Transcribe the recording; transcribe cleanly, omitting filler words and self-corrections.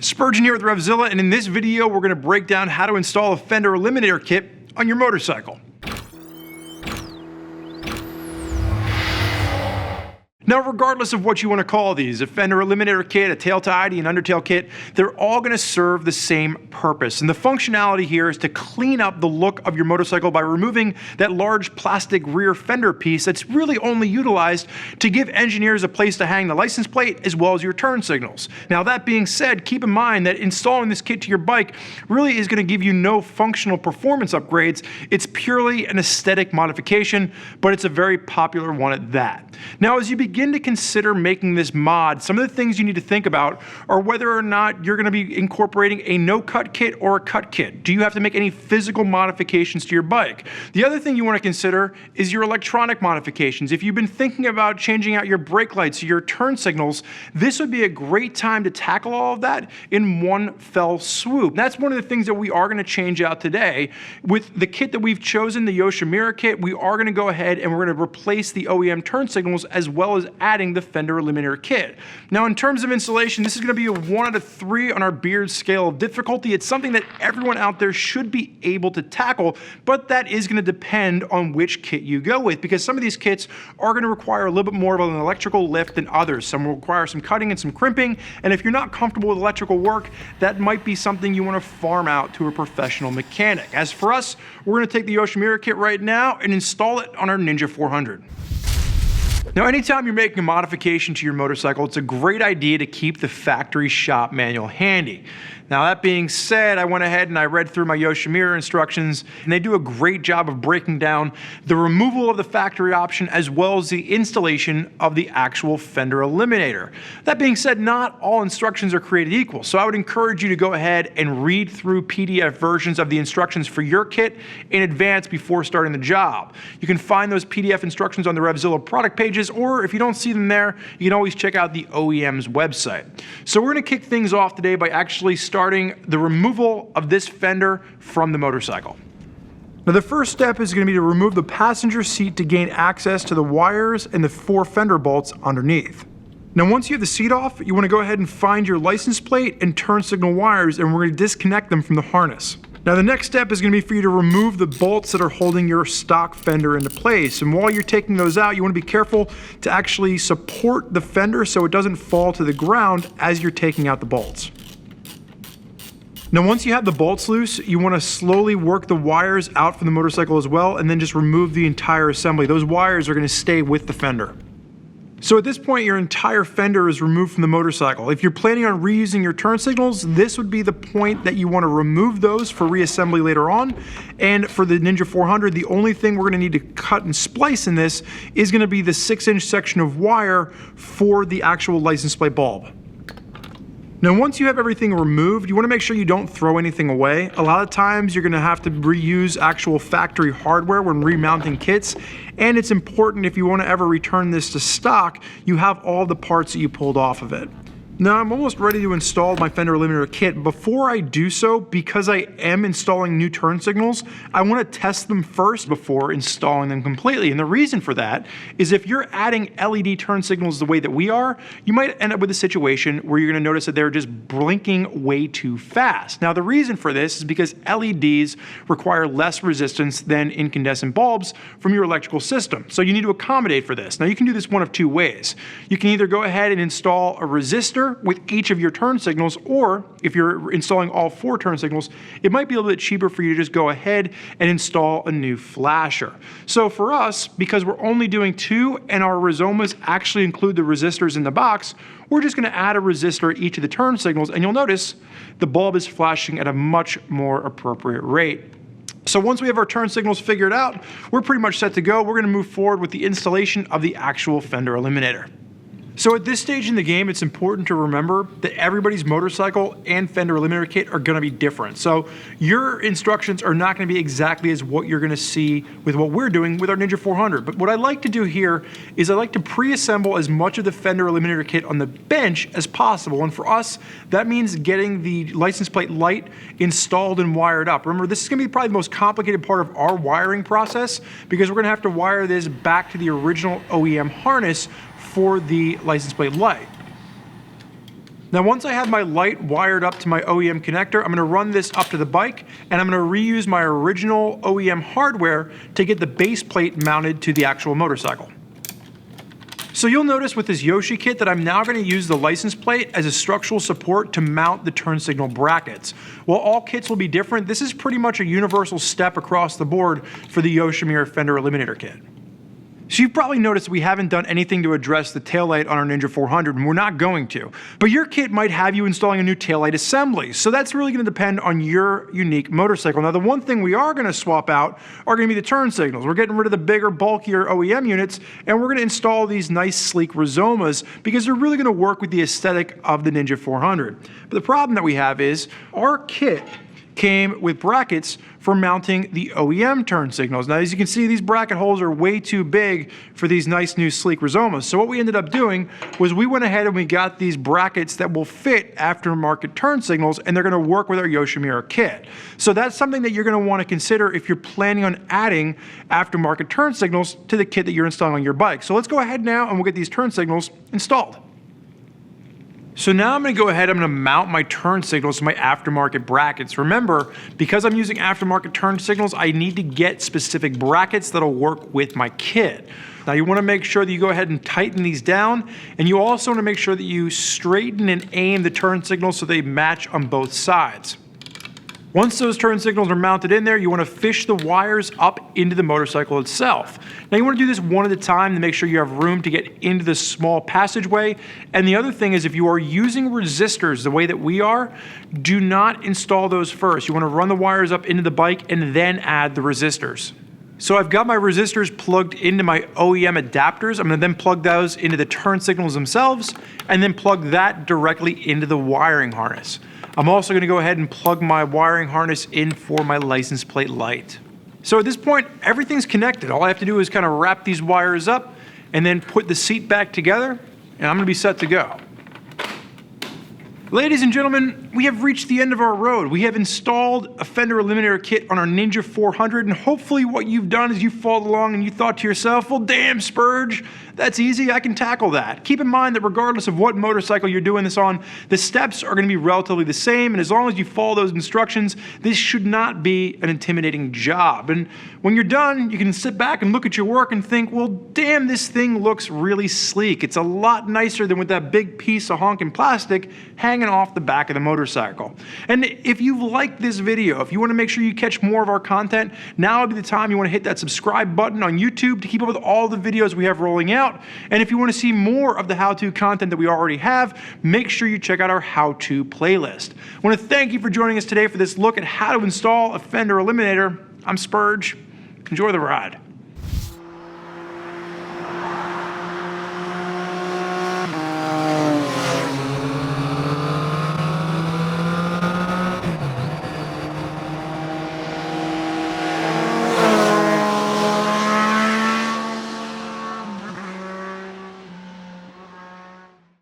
Spurgeon here with RevZilla, and in this video we're going to break down how to install a Fender Eliminator kit on your motorcycle. Now, regardless of what you want to call these, a Fender Eliminator kit, a tail tidy, an undertail kit, they're all going to serve the same purpose. And the functionality here is to clean up the look of your motorcycle by removing that large plastic rear fender piece that's really only utilized to give engineers a place to hang the license plate as well as your turn signals. Now, that being said, keep in mind that installing this kit to your bike really is going to give you no functional performance upgrades. It's purely an aesthetic modification, but it's a very popular one at that. Now, as you begin to consider making this mod, some of the things you need to think about are whether or not you're going to be incorporating a no-cut kit or a cut kit. Do you have to make any physical modifications to your bike? The other thing you want to consider is your electronic modifications. If you've been thinking about changing out your brake lights or your turn signals, this would be a great time to tackle all of that in one fell swoop. That's one of the things that we are going to change out today. With the kit that we've chosen, the Yoshimura kit, we are going to go ahead and we're going to replace the OEM turn signals as well as adding the Fender Eliminator kit. Now, in terms of installation, this is going to be a 1 out of 3 on our Beard scale of difficulty. It's something that everyone out there should be able to tackle, but that is going to depend on which kit you go with, because some of these kits are going to require a little bit more of an electrical lift than others. Some will require some cutting and some crimping, and if you're not comfortable with electrical work, that might be something you want to farm out to a professional mechanic. As for us, we're going to take the Yoshimura kit right now and install it on our Ninja 400. Now, anytime you're making a modification to your motorcycle, it's a great idea to keep the factory shop manual handy. Now, that being said, I went ahead and I read through my Yoshimura instructions, and they do a great job of breaking down the removal of the factory option as well as the installation of the actual Fender Eliminator. That being said, not all instructions are created equal, so I would encourage you to go ahead and read through PDF versions of the instructions for your kit in advance before starting the job. You can find those PDF instructions on the RevZilla product pages, or if you don't see them there, you can always check out the OEM's website. So we're going to kick things off today by actually starting the removal of this fender from the motorcycle. Now, the first step is going to be to remove the passenger seat to gain access to the wires and the 4 fender bolts underneath. Now, once you have the seat off, you want to go ahead and find your license plate and turn signal wires, and we're going to disconnect them from the harness. Now, the next step is going to be for you to remove the bolts that are holding your stock fender into place. And while you're taking those out, you want to be careful to actually support the fender so it doesn't fall to the ground as you're taking out the bolts. Now, once you have the bolts loose, you want to slowly work the wires out from the motorcycle as well, and then just remove the entire assembly. Those wires are going to stay with the fender. So at this point, your entire fender is removed from the motorcycle. If you're planning on reusing your turn signals, this would be the point that you want to remove those for reassembly later on. And for the Ninja 400, the only thing we're going to need to cut and splice in this is going to be the 6-inch section of wire for the actual license plate bulb. Now, once you have everything removed, you want to make sure you don't throw anything away. A lot of times you're going to have to reuse actual factory hardware when remounting kits, and it's important if you want to ever return this to stock, you have all the parts that you pulled off of it. Now, I'm almost ready to install my Fender Eliminator kit. Before I do so, because I am installing new turn signals, I want to test them first before installing them completely. And the reason for that is if you're adding LED turn signals the way that we are, you might end up with a situation where you're going to notice that they're just blinking way too fast. Now, the reason for this is because LEDs require less resistance than incandescent bulbs from your electrical system. So you need to accommodate for this. Now, you can do this one of 2 ways. You can either go ahead and install a resistor with each of your turn signals, or if you're installing all 4 turn signals, it might be a little bit cheaper for you to just go ahead and install a new flasher. So for us, because we're only doing 2 and our Rizomas actually include the resistors in the box, we're just going to add a resistor at each of the turn signals, and you'll notice the bulb is flashing at a much more appropriate rate. So once we have our turn signals figured out, we're pretty much set to go. We're going to move forward with the installation of the actual Fender Eliminator. So at this stage in the game, it's important to remember that everybody's motorcycle and Fender Eliminator kit are going to be different. So your instructions are not going to be exactly as what you're going to see with what we're doing with our Ninja 400. But what I like to do here is I like to pre-assemble as much of the Fender Eliminator kit on the bench as possible. And for us, that means getting the license plate light installed and wired up. Remember, this is going to be probably the most complicated part of our wiring process because we're going to have to wire this back to the original OEM harness for the license plate light. Now once I have my light wired up to my OEM connector, I'm going to run this up to the bike and I'm going to reuse my original OEM hardware to get the base plate mounted to the actual motorcycle. So you'll notice with this Yoshi kit that I'm now going to use the license plate as a structural support to mount the turn signal brackets. While all kits will be different, this is pretty much a universal step across the board for the Yoshimura Fender Eliminator kit. So you've probably noticed we haven't done anything to address the taillight on our Ninja 400, and we're not going to. But your kit might have you installing a new taillight assembly, so that's really going to depend on your unique motorcycle. Now the one thing we are going to swap out are going to be the turn signals. We're getting rid of the bigger, bulkier OEM units, and we're going to install these nice, sleek Rizomas because they're really going to work with the aesthetic of the Ninja 400. But the problem that we have is our kit came with brackets for mounting the OEM turn signals. Now, as you can see, these bracket holes are way too big for these nice new sleek Rizomas. So what we ended up doing was we went ahead and we got these brackets that will fit aftermarket turn signals, and they're going to work with our Yoshimura kit. So that's something that you're going to want to consider if you're planning on adding aftermarket turn signals to the kit that you're installing on your bike. So let's go ahead now and we'll get these turn signals installed. So now I'm going to go ahead, I'm going to mount my turn signals to my aftermarket brackets. Remember, because I'm using aftermarket turn signals, I need to get specific brackets that'll work with my kit. Now you want to make sure that you go ahead and tighten these down, and you also want to make sure that you straighten and aim the turn signals so they match on both sides. Once those turn signals are mounted in there, you want to fish the wires up into the motorcycle itself. Now you want to do this one at a time to make sure you have room to get into the small passageway. And the other thing is, if you are using resistors the way that we are, do not install those first. You want to run the wires up into the bike and then add the resistors. So I've got my resistors plugged into my OEM adapters. I'm going to then plug those into the turn signals themselves and then plug that directly into the wiring harness. I'm also going to go ahead and plug my wiring harness in for my license plate light. So at this point, everything's connected. All I have to do is kind of wrap these wires up and then put the seat back together, and I'm going to be set to go. Ladies and gentlemen, we have reached the end of our road. We have installed a Fender Eliminator kit on our Ninja 400, and hopefully what you've done is you followed along and you thought to yourself, well, damn, Spurge, that's easy, I can tackle that. Keep in mind that regardless of what motorcycle you're doing this on, the steps are going to be relatively the same, and as long as you follow those instructions, this should not be an intimidating job. And when you're done, you can sit back and look at your work and think, well, damn, this thing looks really sleek. It's a lot nicer than with that big piece of honking plastic hanging off the back of the motorcycle. And if you've liked this video, if you want to make sure you catch more of our content, now would be the time you want to hit that subscribe button on YouTube to keep up with all the videos we have rolling out. And if you want to see more of the how-to content that we already have, make sure you check out our how-to playlist. I want to thank you for joining us today for this look at how to install a Fender Eliminator. I'm Spurge. Enjoy the ride.